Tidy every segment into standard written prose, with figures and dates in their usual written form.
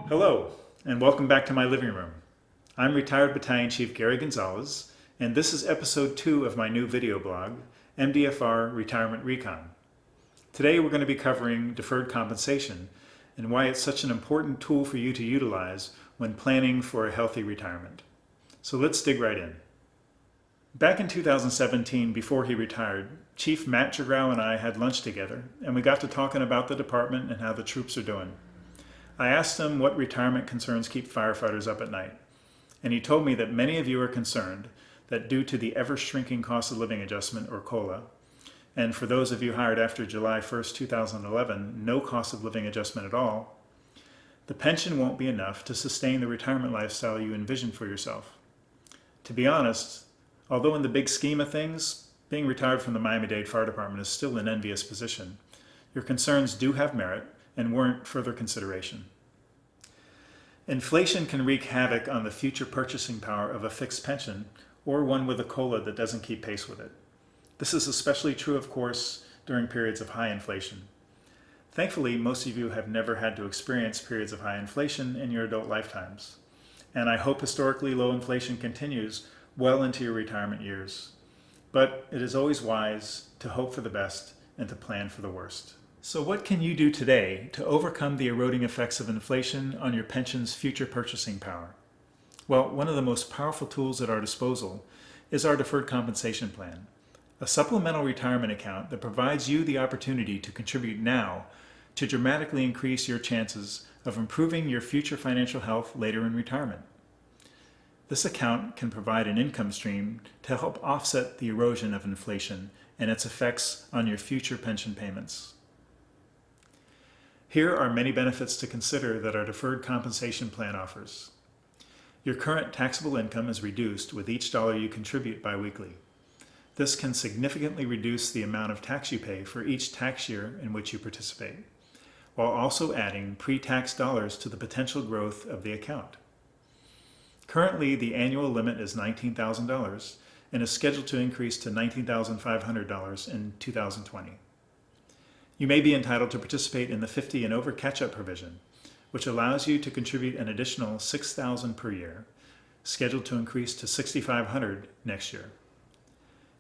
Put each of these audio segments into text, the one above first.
Hello, and welcome back to my living room. I'm retired Battalion Chief Gary Gonzalez, and this is episode 2 of my new video blog, MDFR Retirement Recon. Today we're going to be covering deferred compensation and why it's such an important tool for you to utilize when planning for a healthy retirement. So let's dig right in. Back in 2017, before he retired, Chief Matt Jurgrau and I had lunch together, and we got to talking about the department and how the troops are doing. I asked him what retirement concerns keep firefighters up at night, and he told me that many of you are concerned that due to the ever-shrinking cost of living adjustment, or COLA, and for those of you hired after July 1st, 2011, no cost of living adjustment at all, the pension won't be enough to sustain the retirement lifestyle you envision for yourself. To be honest, although in the big scheme of things, being retired from the Miami-Dade Fire Department is still an envious position, your concerns do have merit and warrant further consideration. Inflation can wreak havoc on the future purchasing power of a fixed pension or one with a COLA that doesn't keep pace with it. This is especially true, of course, during periods of high inflation. Thankfully, most of you have never had to experience periods of high inflation in your adult lifetimes, and I hope historically low inflation continues well into your retirement years. But it is always wise to hope for the best and to plan for the worst. So what can you do today to overcome the eroding effects of inflation on your pension's future purchasing power? Well, one of the most powerful tools at our disposal is our deferred compensation plan, a supplemental retirement account that provides you the opportunity to contribute now to dramatically increase your chances of improving your future financial health later in retirement. This account can provide an income stream to help offset the erosion of inflation and its effects on your future pension payments. Here are many benefits to consider that our deferred compensation plan offers. Your current taxable income is reduced with each dollar you contribute biweekly. This can significantly reduce the amount of tax you pay for each tax year in which you participate, while also adding pre-tax dollars to the potential growth of the account. Currently, the annual limit is $19,000 and is scheduled to increase to $19,500 in 2020. You may be entitled to participate in the 50 and over catch-up provision, which allows you to contribute an additional $6,000 per year, scheduled to increase to $6,500 next year.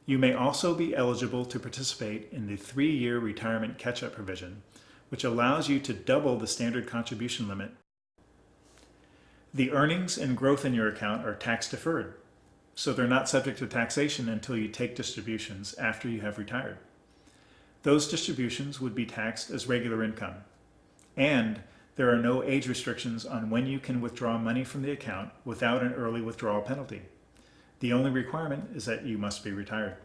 You may also be eligible to participate in the 3-year retirement catch-up provision, which allows you to double the standard contribution limit. The earnings and growth in your account are tax deferred, so they're not subject to taxation until you take distributions after you have retired. Those distributions would be taxed as regular income, and there are no age restrictions on when you can withdraw money from the account without an early withdrawal penalty. The only requirement is that you must be retired.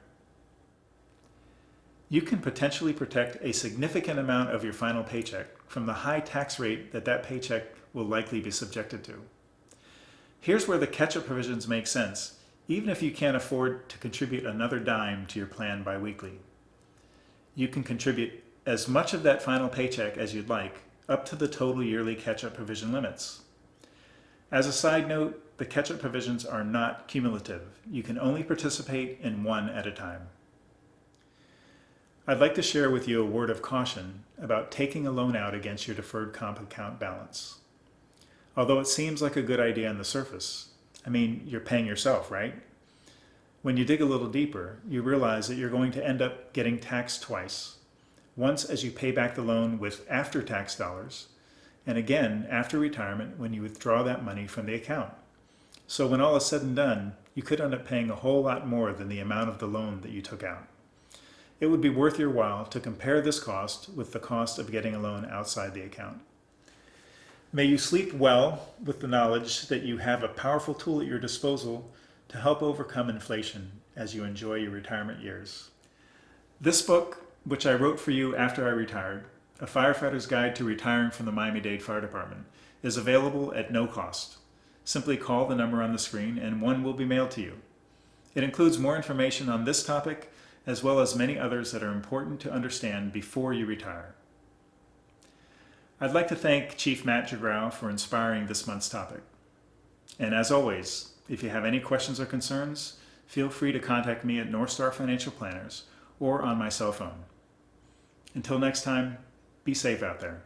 You can potentially protect a significant amount of your final paycheck from the high tax rate that paycheck will likely be subjected to. Here's where the catch-up provisions make sense, even if you can't afford to contribute another dime to your plan biweekly. You can contribute as much of that final paycheck as you'd like, up to the total yearly catch-up provision limits. As a side note, the catch-up provisions are not cumulative. You can only participate in one at a time. I'd like to share with you a word of caution about taking a loan out against your deferred comp account balance. Although it seems like a good idea on the surface, I mean, you're paying yourself, right? When you dig a little deeper, you realize that you're going to end up getting taxed twice. Once as you pay back the loan with after-tax dollars, and again after retirement when you withdraw that money from the account. So when all is said and done, you could end up paying a whole lot more than the amount of the loan that you took out. It would be worth your while to compare this cost with the cost of getting a loan outside the account. May you sleep well with the knowledge that you have a powerful tool at your disposal to help overcome inflation as you enjoy your retirement years. This book, which I wrote for you after I retired, A Firefighter's Guide to Retiring from the Miami-Dade Fire Department, is available at no cost. Simply call the number on the screen and one will be mailed to you. It includes more information on this topic as well as many others that are important to understand before you retire. I'd like to thank Chief Matt Jurgrau for inspiring this month's topic. And as always, if you have any questions or concerns, feel free to contact me at North Star Financial Planners or on my cell phone. Until next time, be safe out there.